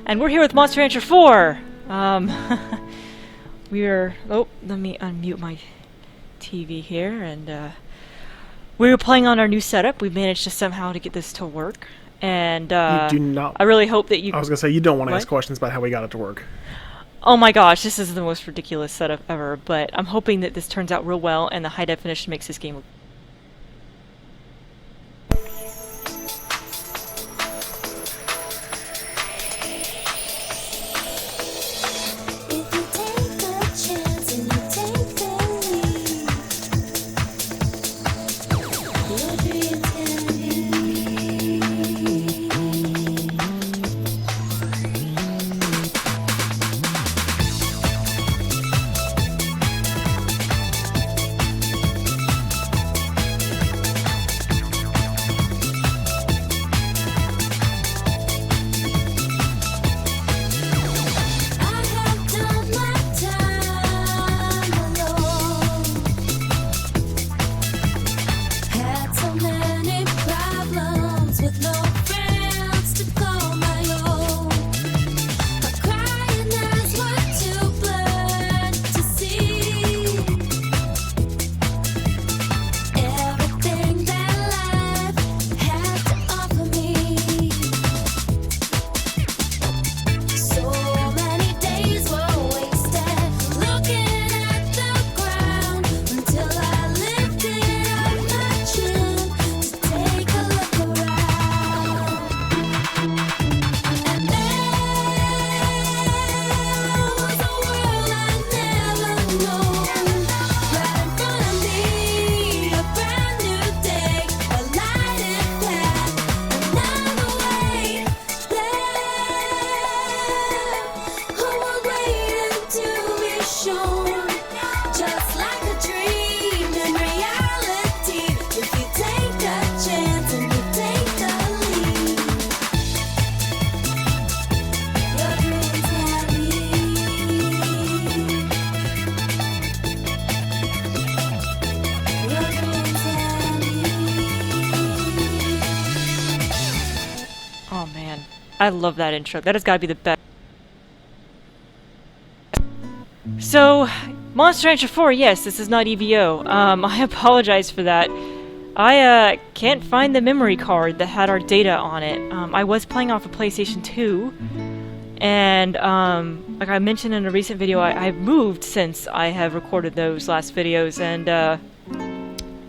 And we're here with Monster Rancher 4! We're... Oh, let me unmute my TV here, and we were playing on our new setup. We've managed to somehow to get this to work, and you do not... I really hope that you... I was gonna say, you don't want to ask questions about how we got it to work. Oh my gosh, this is the most ridiculous setup ever, but I'm hoping that this turns out real well, and the high definition makes this game look... Oh man, I love that intro. That has got to be the best. So, Monster Rancher 4, yes, this is not EVO. I apologize for that. I can't find the memory card that had our data on it. I was playing off a PlayStation 2, and like I mentioned in a recent video, I've moved since I have recorded those last videos, and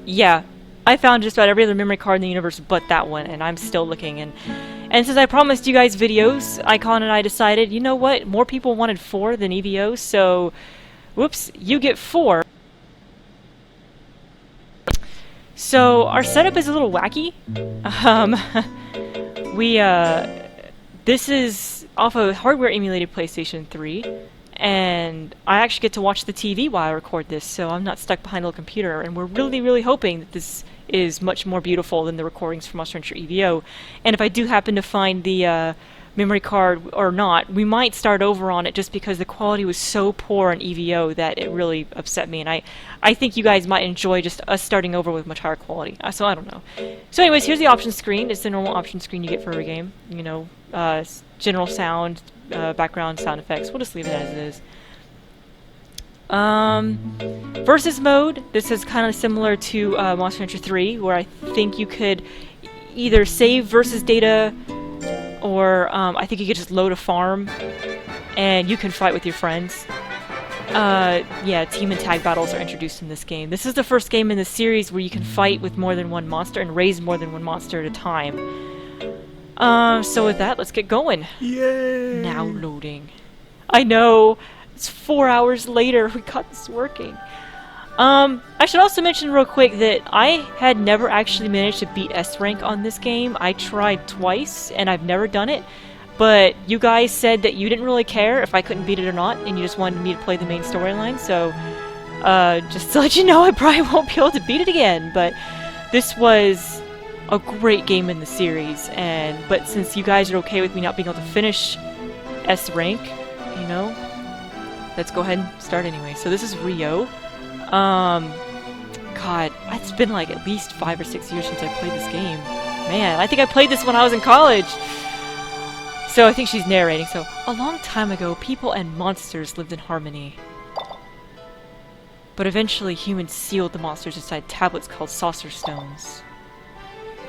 yeah, I found just about every other memory card in the universe but that one, and I'm still looking. And since I promised you guys videos, Icon and I decided, you know what, more people wanted 4 than EVO, so whoops, you get 4. So our setup is a little wacky. This is off a hardware emulated PlayStation 3, and I actually get to watch the TV while I record this, so I'm not stuck behind a little computer, and we're really, really hoping that this is much more beautiful than the recordings from Monster Rancher EVO. And if I do happen to find the memory card or not, we might start over on it just because the quality was so poor on EVO that it really upset me, and I think you guys might enjoy just us starting over with much higher quality. So I don't know. So anyways, here's the options screen. It's the normal option screen you get for every game. You know, general sound, background, sound effects. We'll just leave it as it is. Versus mode, this is kind of similar to Monster Rancher 3, where I think you could either save versus data, or I think you could just load a farm, and you can fight with your friends. Yeah, team and tag battles are introduced in this game. This is the first game in the series where you can fight with more than one monster and raise more than one monster at a time. So with that, let's get going. Yay! Now loading. I know! It's 4 hours later, we got this working. I should also mention real quick that I had never actually managed to beat S rank on this game. I tried twice, and I've never done it. But you guys said that you didn't really care if I couldn't beat it or not, and you just wanted me to play the main storyline, so just to let you know, I probably won't be able to beat it again. But this was a great game in the series, but since you guys are okay with me not being able to finish S rank, you know, let's go ahead and start anyway. So this is Rio. God, it's been like at least 5 or 6 years since I played this game. Man, I think I played this when I was in college. So I think she's narrating. So, a long time ago, people and monsters lived in harmony. But eventually, humans sealed the monsters inside tablets called saucer stones.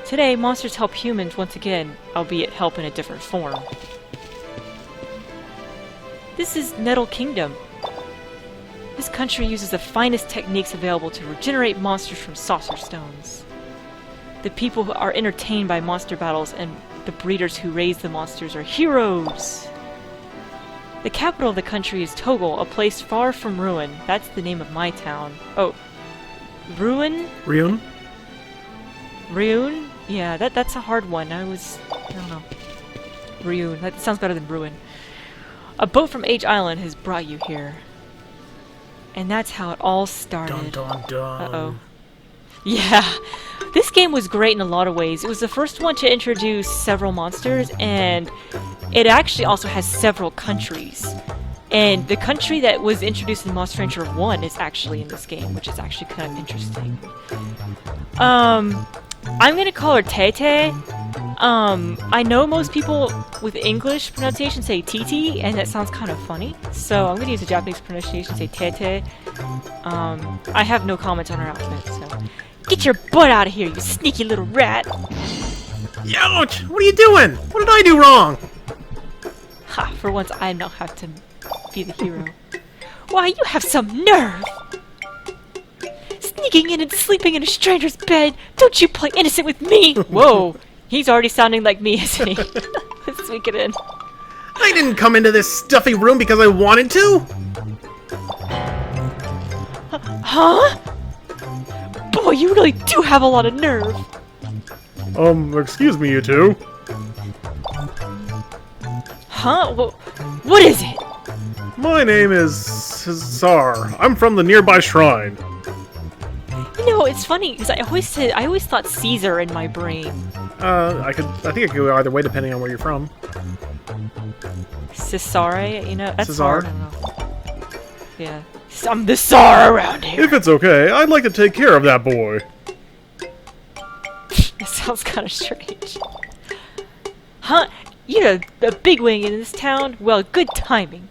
Today, monsters help humans once again, albeit help in a different form. This is Nettle Kingdom. This country uses the finest techniques available to regenerate monsters from saucer stones. The people who are entertained by monster battles and the breeders who raise the monsters are heroes! The capital of the country is Toggle, a place far from ruin. That's the name of my town. Oh, Ruin? Ryun? Ryun? Yeah, that's a hard one. I don't know. Ryun. That sounds better than Ruin. A boat from H Island has brought you here. And that's how it all started. Dun dun dun. Uh-oh. Yeah, this game was great in a lot of ways. It was the first one to introduce several monsters, and it actually also has several countries. And the country that was introduced in Monster Rancher 1 is actually in this game, which is actually kind of interesting. I'm gonna call her Tete. I know most people with English pronunciation say Titi, and that sounds kind of funny. So I'm gonna use the Japanese pronunciation, say Tete. I have no comment on her outfit, so... Get your butt out of here, you sneaky little rat! Ouch! What are you doing? What did I do wrong? Ha, for once I now have to be the hero. Why, you have some nerve! Sneaking in and sleeping in a stranger's bed! Don't you play innocent with me! Whoa! He's already sounding like me, isn't he? Let's sneak it in. I didn't come into this stuffy room because I wanted to! Huh? Boy, you really do have a lot of nerve! Excuse me, you two. Huh? What is it? My name is Cesar. I'm from the nearby shrine. You know, it's funny, because I always thought Caesar in my brain. I think it could go either way depending on where you're from. Cesare, you know, that's Cesar? hard. I don't know. Yeah. I'm the Tsar around here. If it's okay, I'd like to take care of that boy. That sounds kind of strange. Huh? You're a bigwig in this town? Well, good timing.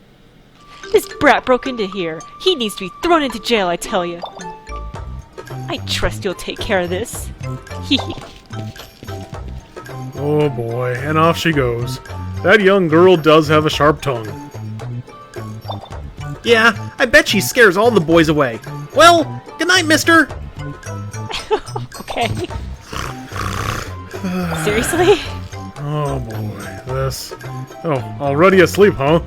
This brat broke into here. He needs to be thrown into jail, I tell you. I trust you'll take care of this. Hee hee. Oh boy, and off she goes. That young girl does have a sharp tongue. Yeah, I bet she scares all the boys away. Well, good night, mister! Okay. Seriously? Oh boy, this... Oh, already asleep, huh?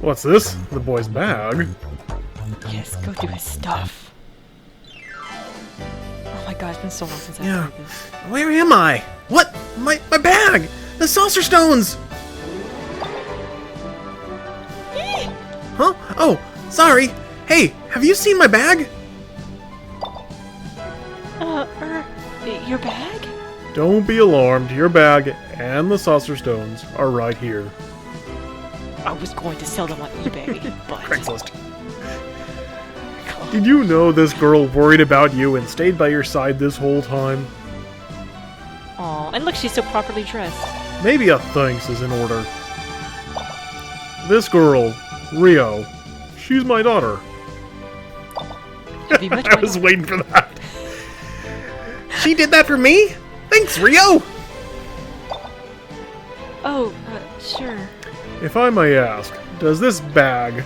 What's this? The boy's bag? Yes, go do his stuff. Oh my god, it's been so long since Yeah. I've played this. Where am I? What? My bag! The saucer stones! Huh? Oh, sorry. Hey, have you seen my bag? Your bag? Don't be alarmed. Your bag and the saucer stones are right here. I was going to sell them on eBay, but... Craigslist. Did you know this girl worried about you and stayed by your side this whole time? Aw, and look, she's so properly dressed. Maybe a thanks is in order. This girl, Rio, she's my daughter. Have you met I my was daughter? waiting for that. She did that for me? Thanks, Rio! Oh, sure. If I may ask, does this bag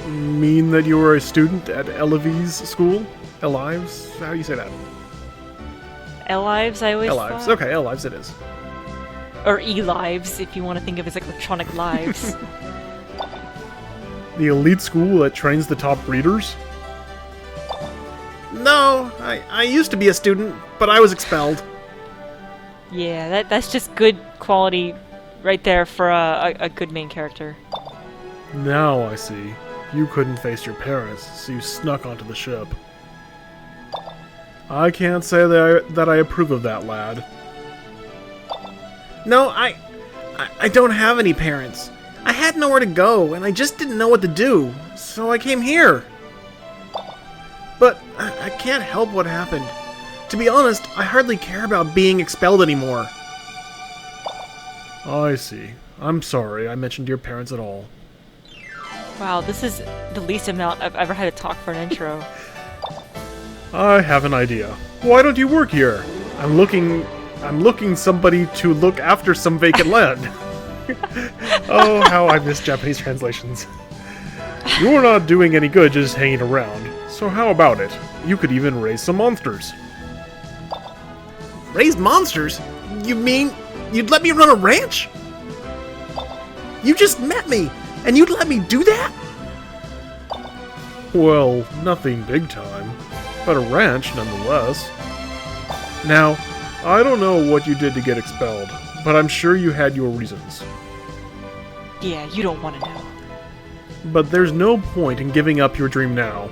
mean that you were a student at Elives school? Elives? How do you say that? Elives, I always Elives. thought. Okay, Elives it is. Or E-Lives, if you want to think of it as like electronic lives. The elite school that trains the top breeders? No, I used to be a student, but I was expelled. Yeah, that's just good quality right there for a good main character. Now I see. You couldn't face your parents, so you snuck onto the ship. I can't say that I approve of that, lad. No, I don't have any parents. I had nowhere to go, and I just didn't know what to do, so I came here. But I can't help what happened. To be honest, I hardly care about being expelled anymore. I see. I'm sorry I mentioned your parents at all. Wow, this is the least amount I've ever had to talk for an intro. I have an idea. Why don't you work here? I'm looking somebody to look after some vacant land. Oh, how I miss Japanese translations. You're not doing any good just hanging around. So how about it? You could even raise some monsters. Raise monsters? You mean you'd let me run a ranch? You just met me, and you'd let me do that? Well, nothing big time, but a ranch nonetheless. Now, I don't know what you did to get expelled, but I'm sure you had your reasons. Yeah, you don't want to know. But there's no point in giving up your dream now.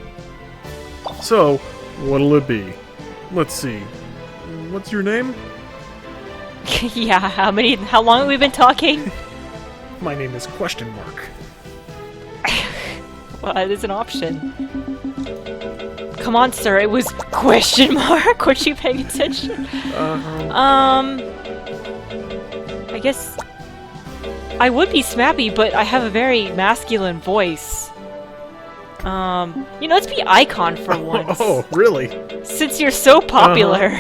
So, what'll it be? Let's see. What's your name? Yeah, how long have we been talking? My name is question mark. Well, that is an option. Come on, sir, it was question mark? Weren't you paying attention? I guess I would be Smappy, but I have a very masculine voice. Let's be Icon for once. Oh, really? Since you're so popular.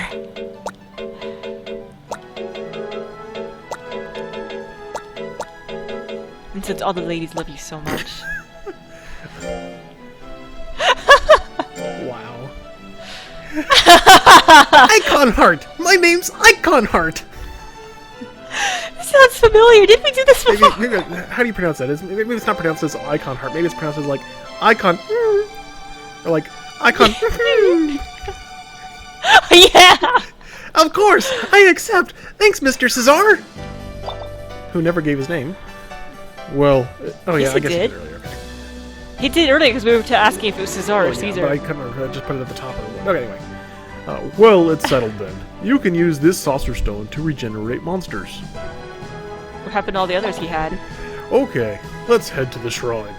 And since all the ladies love you so much. Wow. Icon Heart! My name's Icon Heart! This sounds familiar. Didn't we do this before? Maybe, how do you pronounce that? Maybe it's not pronounced as Icon Heart. Maybe it's pronounced as like Icon. Or like Icon. Yeah! Of course! I accept! Thanks, Mr. Cesar! Who never gave his name. Well, oh yeah, Yes, I guess he he did. did earlier. Okay. He did earlier because we were asking if it was Cesar or Yeah, Caesar. but I couldn't remember. I just put it at the top of it. Okay, anyway. Well, it's settled then. You can use this saucer stone to regenerate monsters. What happened to all the others he had? Okay, let's head to the shrine.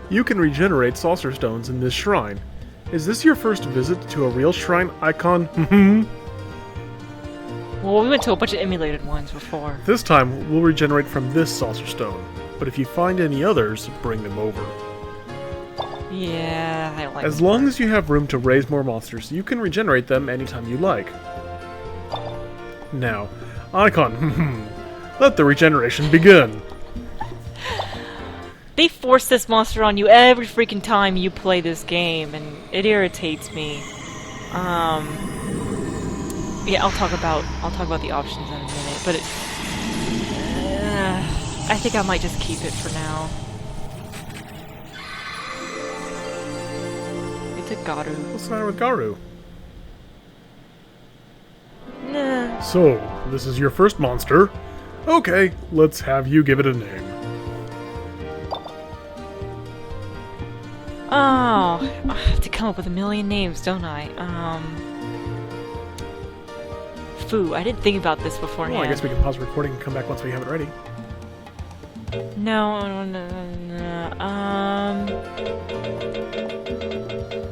You can regenerate saucer stones in this shrine. Is this your first visit to a real shrine, Icon? Well, we went to a bunch of emulated ones before. This time, we'll regenerate from this saucer stone. But if you find any others, bring them over. Yeah, I don't like As long as you have room to raise more monsters, you can regenerate them anytime you like. Now, Icon, let the regeneration begin. They force this monster on you every freaking time you play this game, and it irritates me. Yeah, I'll talk about the options in a minute, but I think I might just keep it for now. It's a Garu. What's the matter with Garu? Nah. So, this is your first monster? Okay, let's have you give it a name. Oh, I have to come up with a million names, don't I? Foo. I didn't think about this beforehand. Well, I guess we can pause the recording and come back once we have it ready. No.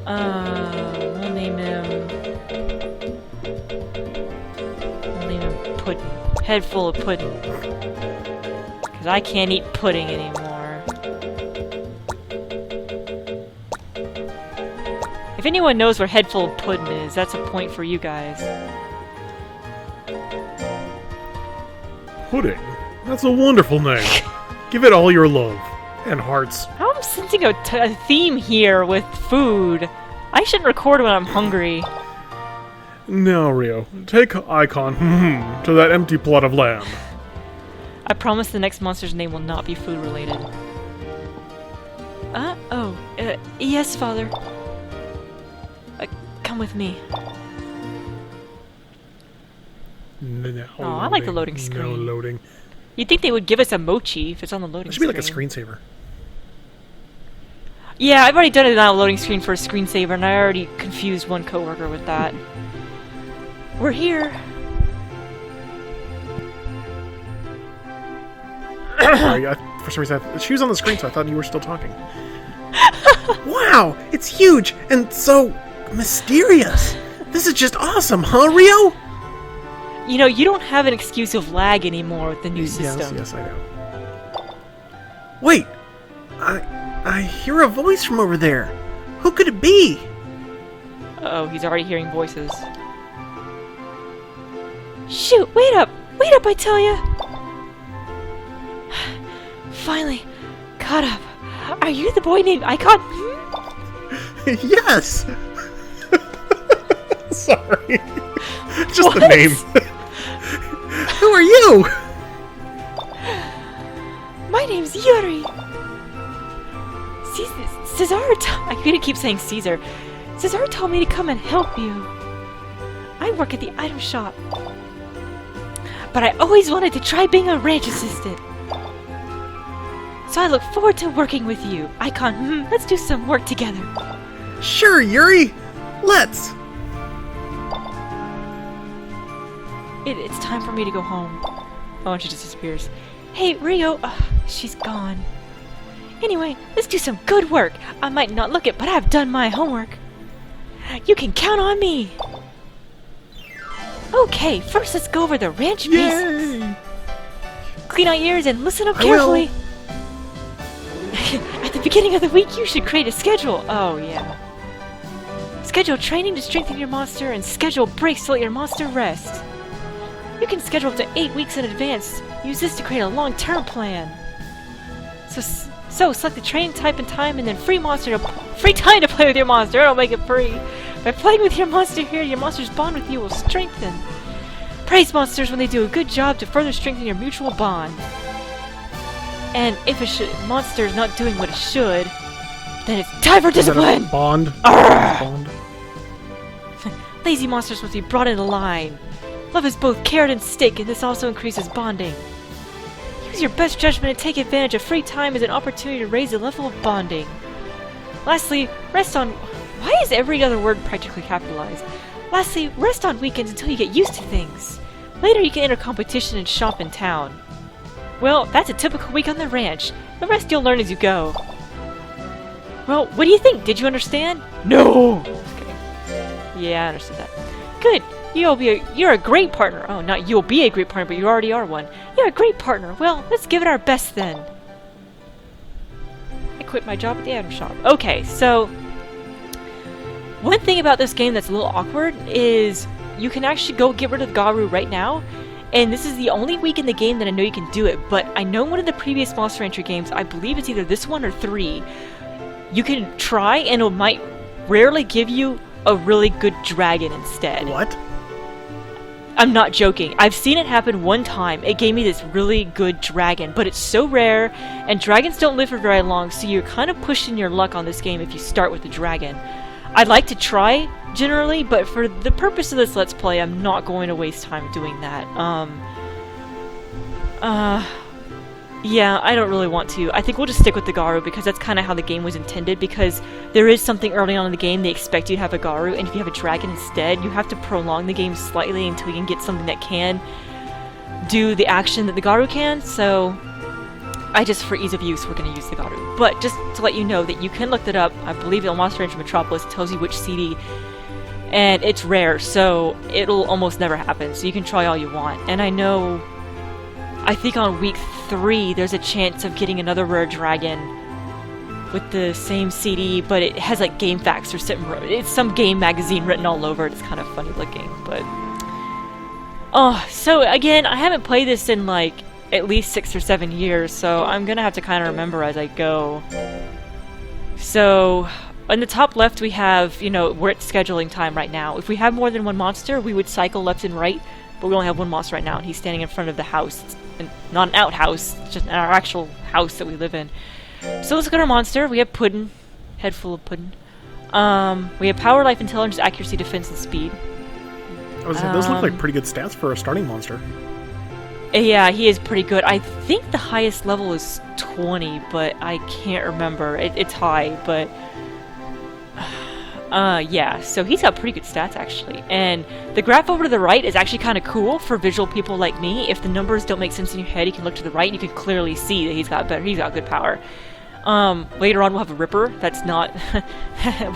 We'll name him Puddin'. Head full of pudding. Because I can't eat pudding anymore. If anyone knows where Head Full of Puddin' is, that's a point for you guys. Pudding? That's a wonderful name. Give it all your love. And hearts. How I'm sensing a theme here with food. I shouldn't record when I'm hungry. Now, Rio, take Icon to that empty plot of land. I promise the next monster's name will not be food related. Yes, father. Come with me. No, Oh, I like the loading screen. No loading. You'd think they would give us a mochi if it's on the loading It should be screen. like a screensaver. Yeah, I've already done it on a loading screen for a screensaver, and I already confused one coworker with that. We're here. Sorry, for some reason, she was on the screen, so I thought you were still talking. Wow, it's huge and so mysterious. This is just awesome, huh, Rio? You know, you don't have an excuse of lag anymore with the new system. Yes, I know. Wait! I hear a voice from over there. Who could it be? Uh-oh, he's already hearing voices. Shoot, wait up! Wait up, I tell ya! Finally, caught up. Are you the boy named Icon? Yes! Sorry. Just What? the name. Who are you? My name's Yuri. Cesar, I'm gonna keep saying Caesar. Cesar told me to come and help you. I work at the item shop. But I always wanted to try being a ranch assistant. So I look forward to working with you. Icon, let's do some work together. Sure, Yuri. Let's. It's time for me to go home. Oh, and she just disappears. Hey, Rio. She's gone. Anyway, let's do some good work. I might not look it, but I've done my homework. You can count on me. Okay, first let's go over the ranch basics. Yay! Clean out your ears and listen up I will. carefully. At the beginning of the week, you should create a schedule. Oh, yeah. Schedule training to strengthen your monster and schedule breaks to let your monster rest. You can schedule up to 8 weeks in advance. Use this to create a long-term plan. So select the training type and time, and then free time to play with your monster. It'll make it free. By playing with your monster here, your monster's bond with you will strengthen. Praise monsters when they do a good job to further strengthen your mutual bond. And if a monster is not doing what it should, then it's time for discipline. Bond. Arrgh! Bond. Lazy monsters must be brought into line. Love is both carrot and stick, and this also increases bonding. Use your best judgment and take advantage of free time as an opportunity to raise the level of bonding. Lastly, rest on... Why is every other word practically capitalized? Lastly, rest on weekends until you get used to things. Later you can enter competition and shop in town. Well, that's a typical week on the ranch. The rest you'll learn as you go. Well, what do you think? Did you understand? No! Okay. Yeah, I understood that. Good. You're a great partner. Oh, not you'll be a great partner, but you already are one. You're a great partner. Well, let's give it our best then. I quit my job at the item shop. Okay, so one thing about this game that's a little awkward is you can actually go get rid of the Garu right now, and this is the only week in the game that I know you can do it, but I know one of the previous Monster Rancher games, I believe it's either this one or 3, you can try and it might rarely give you a really good dragon instead. What? I'm not joking. I've seen it happen one time. It gave me this really good dragon, but it's so rare, and dragons don't live for very long, so you're kind of pushing your luck on this game if you start with the dragon. I'd like to try, generally, but for the purpose of this Let's Play, I'm not going to waste time doing that. Yeah, I don't really want to. I think we'll just stick with the Garu, because that's kind of how the game was intended, because there is something early on in the game, they expect you to have a Garu, and if you have a dragon instead, you have to prolong the game slightly until you can get something that can do the action that the Garu can, so for ease of use, we're going to use the Garu. But just to let you know that you can look that up, I believe on Monster Rancher Metropolis it tells you which CD, and it's rare, so it'll almost never happen, so you can try all you want. And I think on week 3 there's a chance of getting another rare dragon with the same CD, but it has like game facts or something. It's some game magazine written all over it. It's kind of funny looking, but so again, I haven't played this in like at least 6 or 7 years, so I'm gonna have to kind of remember as I go. So in the top left we have, we're at scheduling time right now. If we have more than one monster, we would cycle left and right, but we only have one monster right now, and he's standing in front of the house. It's not an outhouse, it's just our actual house that we live in. So let's look at our monster. We have Puddin, head full of pudding. We have power, life, intelligence, accuracy, defense, and speed. Those look like pretty good stats for a starting monster. Yeah, he is pretty good. I think the highest level is 20, but I can't remember. It's high, but yeah, so he's got pretty good stats, actually. And the graph over to the right is actually kind of cool for visual people like me. If the numbers don't make sense in your head, you can look to the right and you can clearly see that he's got good power. Later on we'll have a Ripper. That's not...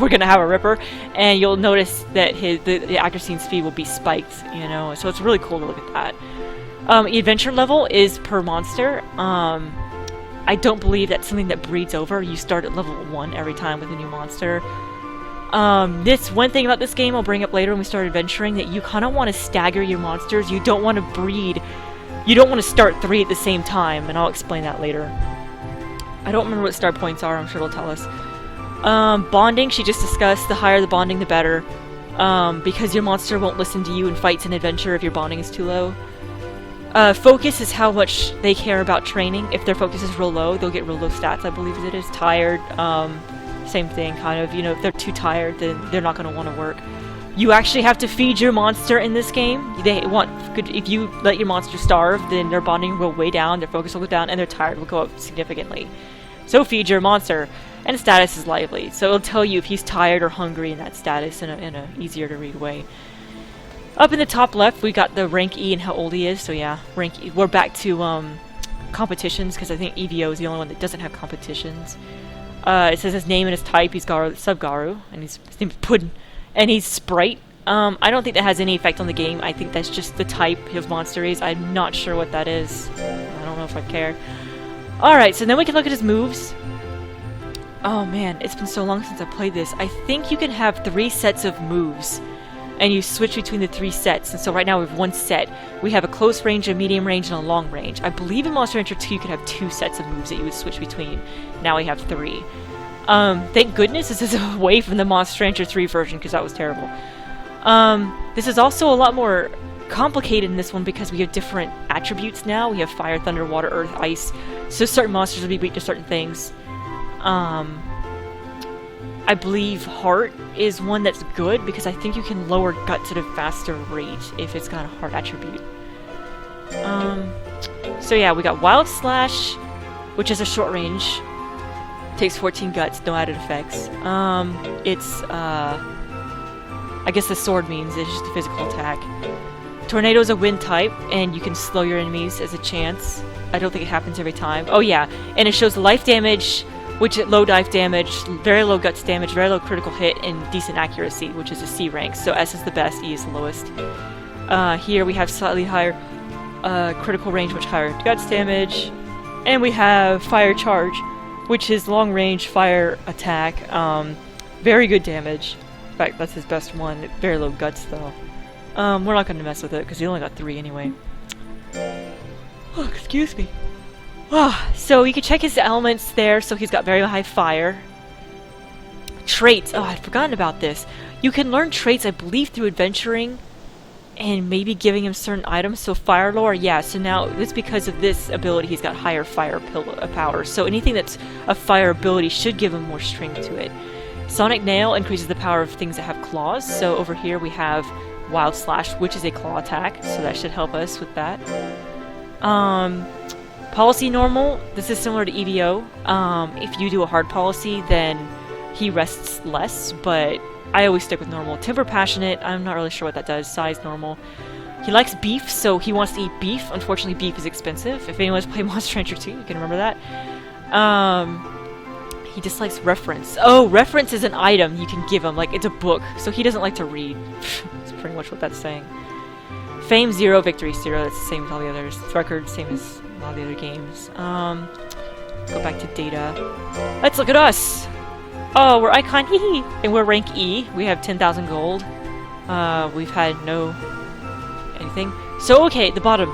we're gonna have a Ripper. And you'll notice that the accuracy and speed will be spiked, you know? So it's really cool to look at that. Adventure level is per monster. I don't believe that's something that breeds over. You start at level 1 every time with a new monster. This one thing about this game I'll bring up later when we start adventuring, that you kind of want to stagger your monsters. You don't want to breed. You don't want to start 3 at the same time, and I'll explain that later. I don't remember what start points are. I'm sure it'll tell us. Bonding, she just discussed. The higher the bonding, the better. Because your monster won't listen to you in fights and adventure if your bonding is too low. Focus is how much they care about training. If their focus is real low, they'll get real low stats, I believe it is. Tired, same thing, kind of. You know, if they're too tired, then they're not going to want to work. You actually have to feed your monster in this game. If you let your monster starve, then their bonding will way down, their focus will go down, and their tired will go up significantly. So feed your monster. And status is lively. So it'll tell you if he's tired or hungry in that status in a easier to read way. Up in the top left, we got the rank E and how old he is. So yeah, rank E. We're back to competitions, because I think EVO is the only one that doesn't have competitions. It says his name and his type. He's Sub-Garu, and his name is Puddin', and he's Sprite. I don't think that has any effect on the game. I think that's just the type his monster is. I'm not sure what that is. I don't know if I care. Alright, so then we can look at his moves. Oh man, it's been so long since I played this. I think you can have 3 sets of moves, and you switch between the 3 sets. And so right now we have 1 set. We have a close range, a medium range, and a long range. I believe in Monster Hunter 2 you could have 2 sets of moves that you would switch between. Now we have 3. Thank goodness this is away from the Monster Hunter 3 version, because that was terrible. This is also a lot more complicated in this one because we have different attributes now. We have fire, thunder, water, earth, ice. So certain monsters will be weak to certain things. I believe heart is one that's good because I think you can lower guts at a faster rate if it's got a heart attribute. So yeah, we got Wild Slash, which is a short range. Takes 14 guts, no added effects. I guess the sword means it's just a physical attack. Tornado is a wind type, and you can slow your enemies as a chance. I don't think it happens every time. Oh yeah, and it shows life damage, which is low dive damage, very low guts damage, very low critical hit, and decent accuracy, which is a C rank. So S is the best, E is the lowest. Here we have slightly higher critical range, which higher guts damage. And we have Fire Charge, which is long range fire attack. Very good damage. In fact, that's his best one. Very low guts, though. We're not going to mess with it, because he only got 3 anyway. Oh, excuse me. So you can check his elements there. So he's got very high fire. Traits. Oh, I'd forgotten about this. You can learn traits, I believe, through adventuring and maybe giving him certain items. So fire lore, yeah. So now it's because of this ability he's got higher fire power. So anything that's a fire ability should give him more strength to it. Sonic Nail increases the power of things that have claws. So over here we have Wild Slash, which is a claw attack. So that should help us with that. Policy normal, this is similar to EVO. If you do a hard policy, then he rests less, but I always stick with normal. Temper passionate, I'm not really sure what that does. Size normal. He likes beef, so he wants to eat beef. Unfortunately, beef is expensive. If anyone's played Monster Hunter 2, you can remember that. He dislikes reference. Oh, reference is an item you can give him, like it's a book, so he doesn't like to read. That's pretty much what that's saying. Fame 0, victory 0, that's the same as all the others. Record, same as a lot of the other games. Go back to data. Let's look at us! Oh, we're Icon, hee. And we're rank E. We have 10,000 gold. We've had no anything. So, okay, at the bottom,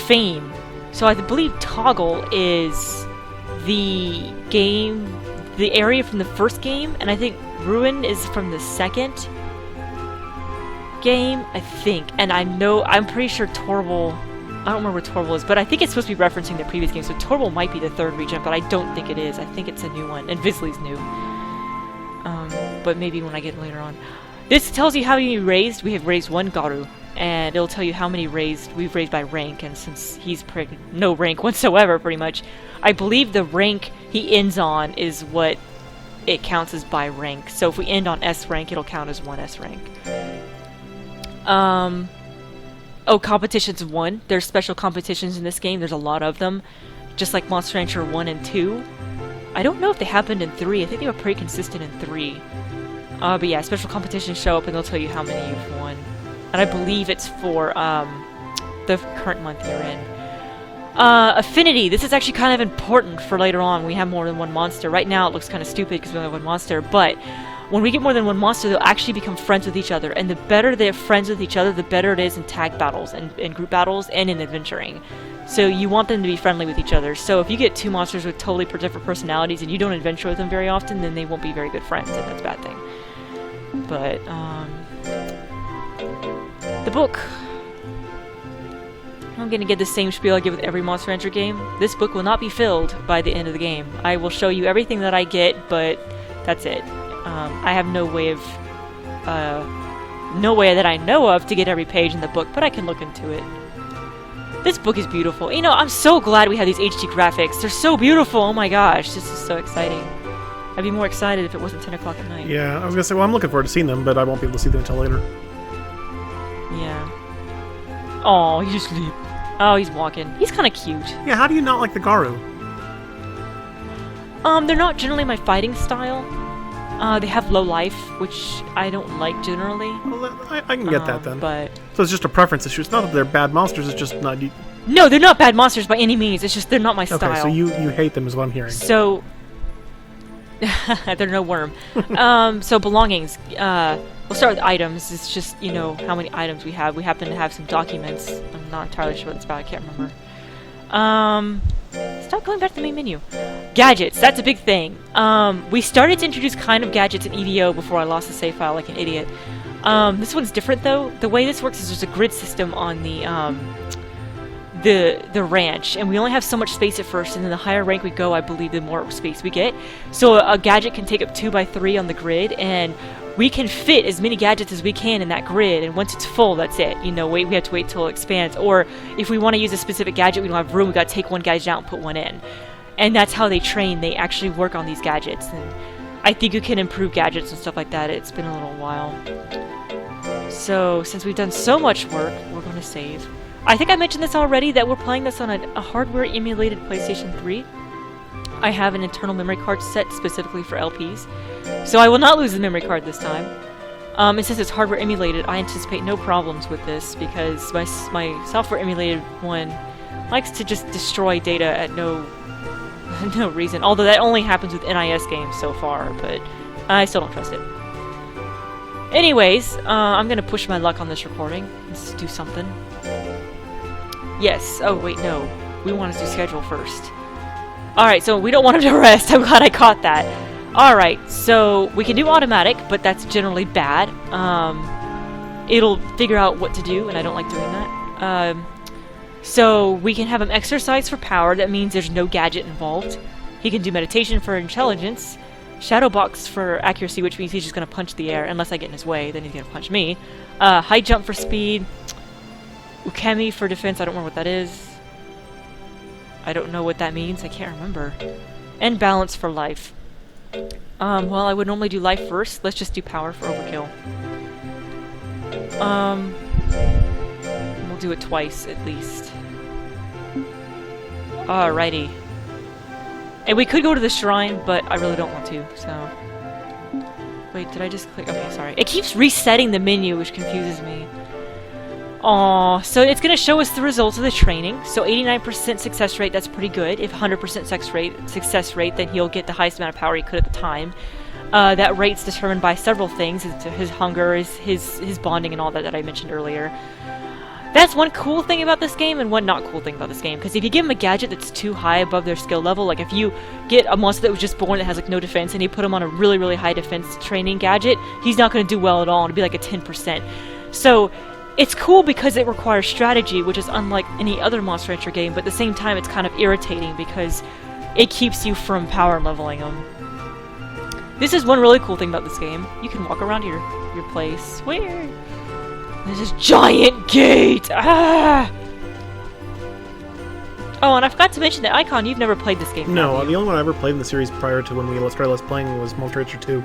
Fame. So I believe Toggle is the game, the area from the first game, and I think Ruin is from the second game, I think. And I'm pretty sure Torval, I don't remember where Torval is, but I think it's supposed to be referencing the previous game, so Torval might be the third region, but I don't think it is. I think it's a new one, and Visley's new. But maybe when I get later on. This tells you how many raised. We have raised 1 Garu, and it'll tell you how many we've raised by rank, and since he's no rank whatsoever, pretty much, I believe the rank he ends on is what it counts as by rank. So if we end on S rank, it'll count as 1 S rank. Oh, competitions 1. There's special competitions in this game. There's a lot of them. Just like Monster Hunter 1 and 2. I don't know if they happened in 3. I think they were pretty consistent in 3. But yeah, special competitions show up and they'll tell you how many you've won. And I believe it's for the current month you're in. Affinity. This is actually kind of important for later on. We have more than one monster. Right now it looks kind of stupid because we only have one monster, but when we get more than one monster, they'll actually become friends with each other. And the better they're friends with each other, the better it is in tag battles and in group battles and in adventuring. So you want them to be friendly with each other. So if you get 2 monsters with totally different personalities and you don't adventure with them very often, then they won't be very good friends, and that's a bad thing. But, the book. I'm gonna get the same spiel I give with every Monster Hunter game. This book will not be filled by the end of the game. I will show you everything that I get, but that's it. I have no way that I know of to get every page in the book, but I can look into it. This book is beautiful. You know, I'm so glad we have these HD graphics. They're so beautiful. Oh my gosh, this is so exciting. I'd be more excited if it wasn't 10 o'clock at night. Yeah, I was gonna say, well, I'm looking forward to seeing them, but I won't be able to see them until later. Yeah. Oh, he's asleep. Oh, he's walking. He's kind of cute. Yeah, how do you not like the Garu? They're not generally my fighting style. They have low life, which I don't like generally. Well, I can get that then. But So it's just a preference issue. It's not that they're bad monsters, it's just not... no, they're not bad monsters by any means. It's just they're not my style. Okay, so you hate them is what I'm hearing. So... they're no worm. So belongings. We'll start with items. It's just, you know, how many items we have. We happen to have some documents. I'm not entirely sure what it's about. I can't remember. Stop going back to the main menu. Gadgets. That's a big thing. We started to introduce kind of gadgets in EDO before I lost the save file like an idiot. This one's different, though. The way this works is there's a grid system on the ranch, and we only have so much space at first, and then the higher rank we go, I believe, the more space we get. So a gadget can take up 2 by 3 on the grid, and we can fit as many gadgets as we can in that grid, and once it's full, that's it. You know, we have to wait till it expands, or if we want to use a specific gadget, we don't have room, we got to take one gadget out and put one in. And that's how they train. They actually work on these gadgets, and I think you can improve gadgets and stuff like that. It's been a little while. So, since we've done so much work, we're going to save. I think I mentioned this already, that we're playing this on a hardware-emulated PlayStation 3. I have an internal memory card set specifically for LPs, so I will not lose the memory card this time. And since it's hardware emulated, I anticipate no problems with this, because my software emulated one likes to just destroy data at no reason. Although that only happens with NIS games so far, but I still don't trust it. Anyways, I'm gonna push my luck on this recording. Let's do something. Yes. Oh, wait, no. We want to do schedule first. Alright, so we don't want him to rest. I'm glad I caught that. Alright, so we can do automatic, but that's generally bad. It'll figure out what to do, and I don't like doing that. So we can have him exercise for power. That means there's no gadget involved. He can do meditation for intelligence. Shadow box for accuracy, which means he's just going to punch the air. Unless I get in his way, then he's going to punch me. High jump for speed. Ukemi for defense. I don't remember what that is. I don't know what that means. I can't remember. And balance for life. Well, I would normally do life first. Let's just do power for overkill. We'll do it twice, at least. Alrighty. And we could go to the shrine, but I really don't want to, so... Wait, did I just click? Okay, sorry. It keeps resetting the menu, which confuses me. Aww, so it's going to show us the results of the training. So 89% success rate, that's pretty good. If 100% success rate, then he'll get the highest amount of power he could at the time. That rate's determined by several things. His hunger, his bonding, and all that I mentioned earlier. That's one cool thing about this game and one not cool thing about this game. Because if you give him a gadget that's too high above their skill level, like if you get a monster that was just born that has like no defense and you put him on a really, really high defense training gadget, he's not going to do well at all. It'll be like a 10%. So it's cool because it requires strategy, which is unlike any other Monster Hunter game, but at the same time it's kind of irritating because it keeps you from power leveling him. This is one really cool thing about this game. You can walk around your place. Where? There's this giant gate! Ah! Oh, and I forgot to mention that Icon, you've never played this game. No, the only one I ever played in the series prior to when we started Let's Playing was Monster Hunter 2.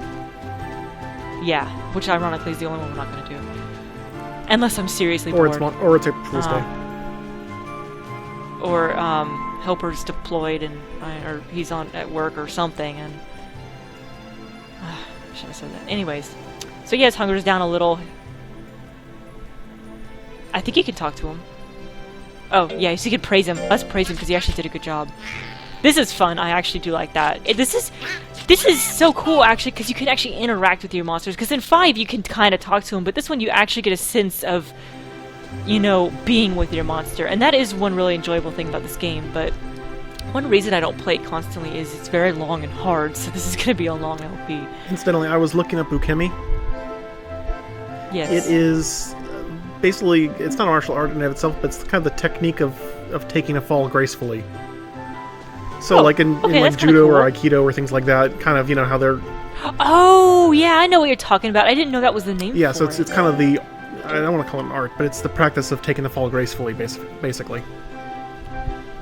Yeah, which ironically is the only one we're not going to do. Unless I'm seriously bored. Or it's a full stay. helper's deployed and or he's on at work or something, and I should have said that. Anyways, so yeah, his hunger's down a little. I think you can talk to him. Oh yeah, so you can praise him. Let's praise him because he actually did a good job. This is fun. I actually do like that. This is so cool actually because you can actually interact with your monsters. Because in 5 you can kind of talk to them, but this one you actually get a sense of, you know, being with your monster, and that is one really enjoyable thing about this game. But one reason I don't play it constantly is it's very long and hard, so this is going to be a long LP. Incidentally, I was looking up ukemi. Yes. It is basically, it's not a martial art in and of itself, but it's kind of the technique of taking a fall gracefully. So, like in like judo cool. or aikido or things like that, kind of, you know, how they're... Oh, yeah, I know what you're talking about. I didn't know that was the name Yeah, for so it. it's kind of the... I don't want to call it an art, but it's the practice of taking the fall gracefully, basically.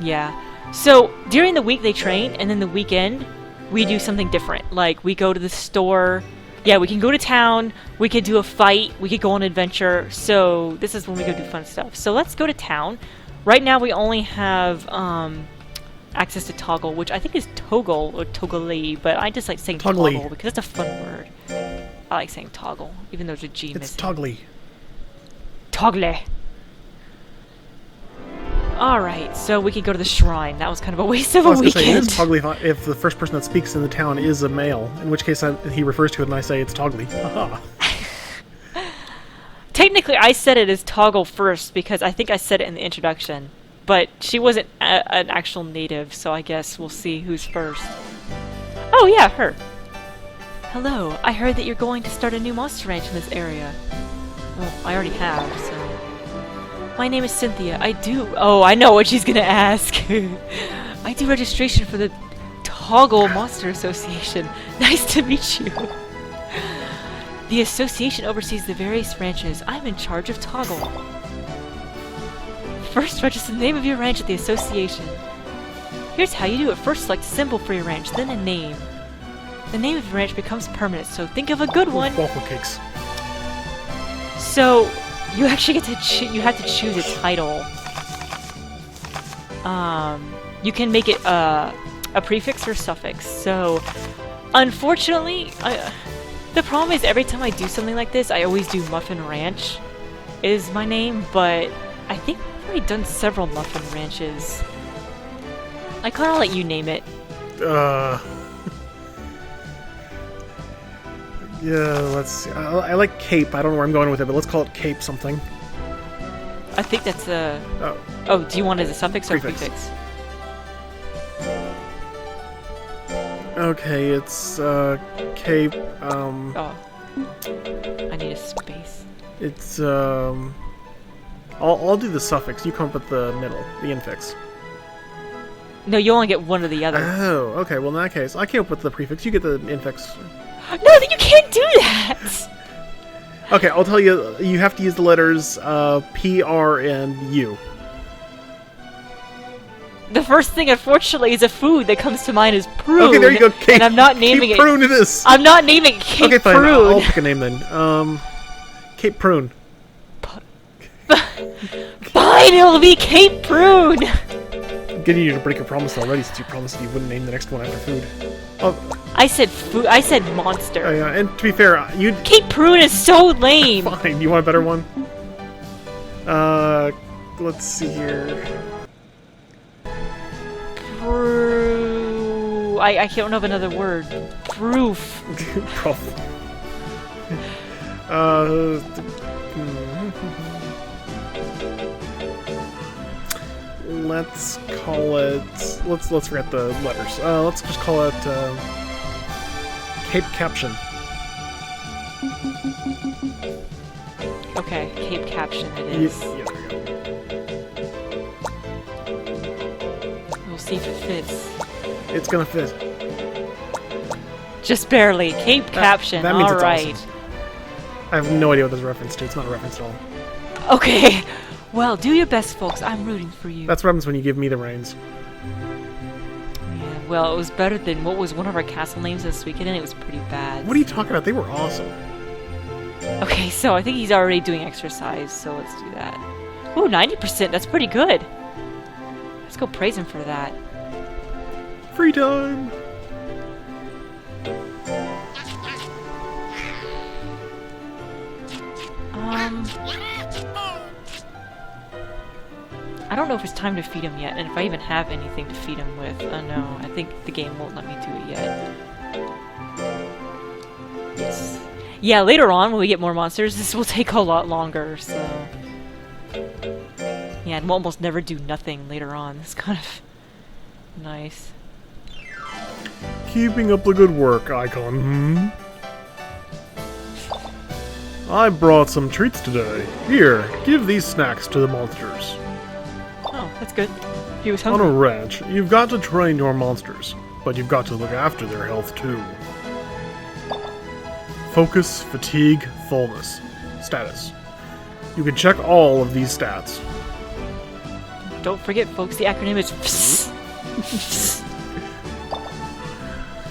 Yeah. So, during the week they train, and then the weekend, we do something different. Like, we go to the store... Yeah, we can go to town, we could do a fight, we could go on an adventure, so this is when we go do fun stuff. So let's go to town. Right now we only have access to toggle, which I think is toggle or toggle, but I just like saying toggle because it's a fun word. I like saying toggle, even though there's a G missing. It's toggly. Toggle. Alright, so we could go to the shrine. That was kind of a waste of a weekend. Say, it is toggly if the first person that speaks in the town is a male, in which case he refers to it and I say it's toggly. Haha. Technically, I said it as toggle first because I think I said it in the introduction, but she wasn't an actual native, so I guess we'll see who's first. Oh yeah, her. Hello, I heard that you're going to start a new monster ranch in this area. Well, I already have, so... My name is Cynthia. Oh, I know what she's gonna ask. I do registration for the Toggle Monster Association. Nice to meet you. The association oversees the various ranches. I'm in charge of Toggle. First, register the name of your ranch at the association. Here's how you do it. First, select a symbol for your ranch, then a name. The name of your ranch becomes permanent, so think of a good one. Waffle cakes. So... You actually get to you have to choose a title. You can make it a prefix or suffix. So, unfortunately, the problem is every time I do something like this, I always do Muffin Ranch is my name, but I think I've already done several Muffin Ranches. I kind of let you name it. Yeah, let's see. I like Cape. I don't know where I'm going with it, but let's call it Cape something. I think that's a... Oh. Oh, do you want it as a suffix or Prefix. prefix? Okay, it's, Cape, Oh. I need a space. It's, I'll do the suffix. You come up with the middle, the infix. No, you only get one or the other. Oh, okay. Well, in that case, I came up with the prefix. You get the infix. No, you can't do that! Okay, I'll tell you. You have to use the letters P, R, and U. The first thing, unfortunately, is a food that comes to mind is prune. Okay, there you go. Cape, and I'm not naming Cape it. Prune it is. I'm not naming it Cape okay, fine. Prune. I'll pick a name then. Cape Prune. Fine, it'll be Cape Prune. I'm getting you to break your promise already, since you promised that you wouldn't name the next one after food. Oh. I said food. I said monster. Oh, yeah, and to be fair, you... Cape Prune is so lame. Fine, you want a better one? Let's see here. I can't know of another word. Proof. Proof. Let's call it... Let's forget the letters. Let's just call it, Cape Caption. Okay, Cape Caption it is. Yeah, there we go. We'll see if it fits. It's gonna fit. Just barely. Cape Caption. That means all it's right. awesome. I have no idea what this is a reference to. It's not a reference at all. Okay. Well, do your best, folks. I'm rooting for you. That's what happens when you give me the reins. Yeah, well, it was better than what was one of our castle names this weekend, and it was pretty bad. What are you talking about? They were awesome. Okay, so I think he's already doing exercise, so let's do that. Ooh, 90%. That's pretty good. Let's go praise him for that. Free time! I don't know if it's time to feed him yet, and if I even have anything to feed him with. No, I think the game won't let me do it yet. Yes. Yeah, later on, when we get more monsters, this will take a lot longer, so... Yeah, and we'll almost never do nothing later on. It's kind of... nice. Keeping up the good work, Icon, I brought some treats today. Here, give these snacks to the monsters. Oh, that's good. He was On hungry. a ranch, you've got to train your monsters, but you've got to look after their health too. Focus, fatigue, fullness. Status. You can check all of these stats. Don't forget, folks, the acronym is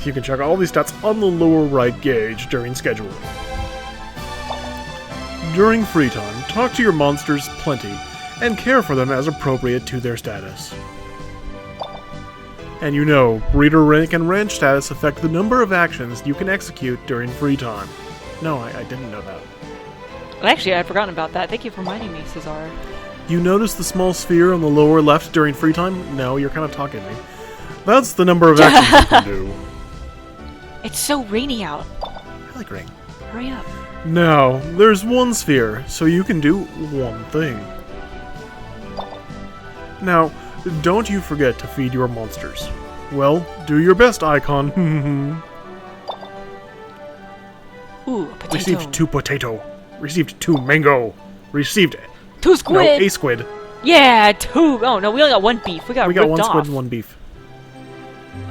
You can check all these stats on the lower right gauge during scheduling. During free time, talk to your monsters plenty, and care for them as appropriate to their status. And you know, breeder rank and ranch status affect the number of actions you can execute during free time. No, I didn't know that. Actually, I'd forgotten about that. Thank you for reminding me, Cesar. You notice the small sphere on the lower left during free time? No, you're kind of talking to me. That's the number of actions you can do. It's so rainy out. I like rain. Hurry up. Now, there's one sphere, so you can do one thing. Now, don't you forget to feed your monsters. Well, do your best, Icon. Ooh, a potato. Received 2 potato. Received 2 mango. Received 2 squid. No, a squid. Yeah, 2. Oh no, we only got 1 beef. We got We ripped got 1 off. squid and 1 beef.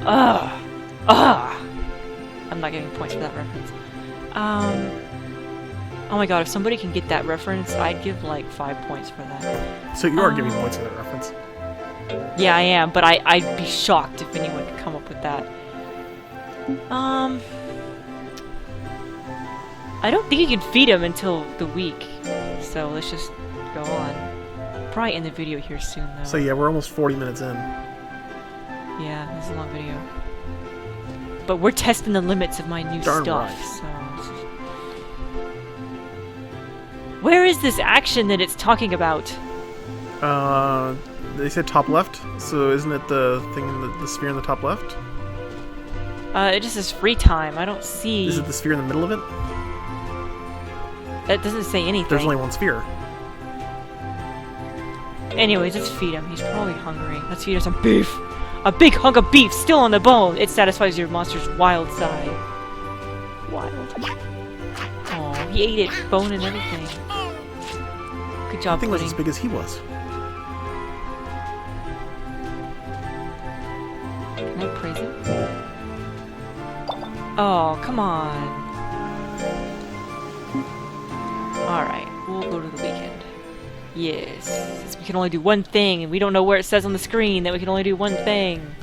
Ugh. I'm not getting points for that reference. Oh my god, if somebody can get that reference, I'd give like 5 points for that. So you are giving points for that reference. Yeah, I am, but I'd be shocked if anyone could come up with that. I don't think you can feed him until the week, so let's just go on. Probably end the video here soon, though. So yeah, we're almost 40 minutes in. Yeah, this is a long video. But we're testing the limits of my new Darn stuff, right. so... Where is this action that it's talking about? They said top left, so isn't it the thing in the sphere in the top left? It just says free time. I don't see... Is it the sphere in the middle of it? That doesn't say anything. There's only one sphere. Anyways, let's feed him. He's probably hungry. Let's feed him some beef. A big hunk of beef still on the bone. It satisfies your monster's wild side. Wild. Oh, he ate it, bone and everything. Good job, I think it was Pudding. as big as he was. Can I praise it? Oh, come on. Alright, we'll go to the weekend. Yes. Since we can only do one thing, and we don't know where it says on the screen that we can only do one thing.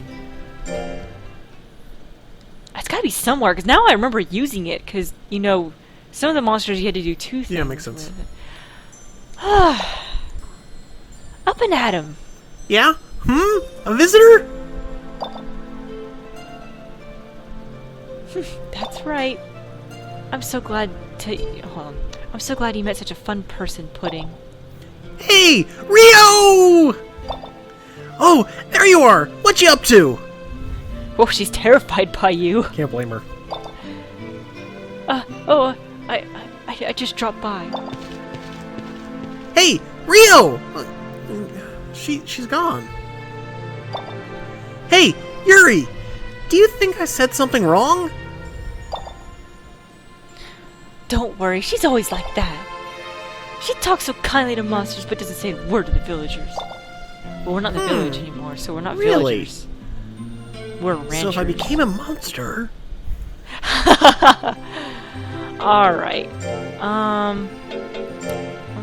It's gotta be somewhere, because now I remember using it, because, you know, some of the monsters you had to do 2 things. Yeah, makes sense. with. Up and at 'em. Yeah? A visitor? That's right. I'm so glad to... Hold on. I'm so glad you met such a fun person, Pudding. Hey, Rio! Oh, there you are! What you up to? Oh, she's terrified by you. Can't blame her. I just dropped by. Hey, Rio! She's gone. Hey, Yuri! Do you think I said something wrong? Don't worry, she's always like that. She talks so kindly to monsters, but doesn't say a word to the villagers. Well, we're not in the village anymore, so we're not Really? villagers. We're ranchers. So if I became a monster... Alright. I'm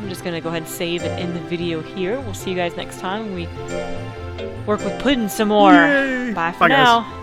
just gonna go ahead and save and end the video here. We'll see you guys next time when we work with Puddin' some more. Yay! Bye for Bye, guys. now.